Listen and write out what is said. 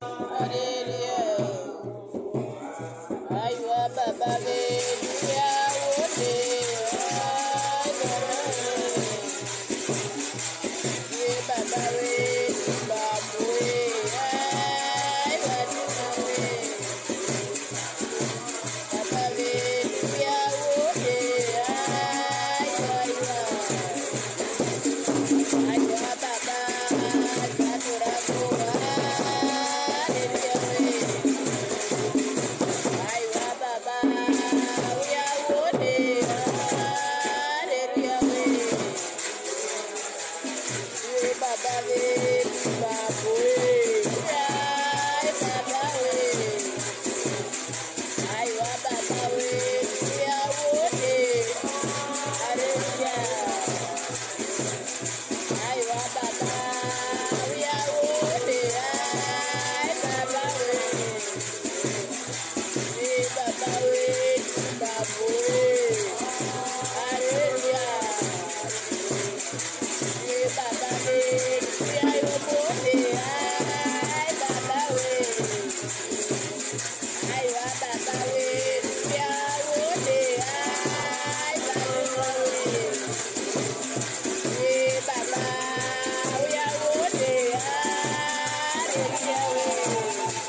Hallelujah. Aywa baba beluya wote. Ye baba we babu we. Aywa tuna we. Baba beluya wote. Aywa. Aywa baba. Jatura kuwa. Hallelujah we. Aywa baba, we are wote, hallelujah we. We baba we, babu we, ay baba we. Aywa baba we, we are wote, hallelujah. Aywa baba, we are wote, ay baba we. Baba we, babu we, hallelujah. Baba we, we are your boy, ay baba we, ay baba we, we are wote, ay baba we, baba we are wote, hallelujah we.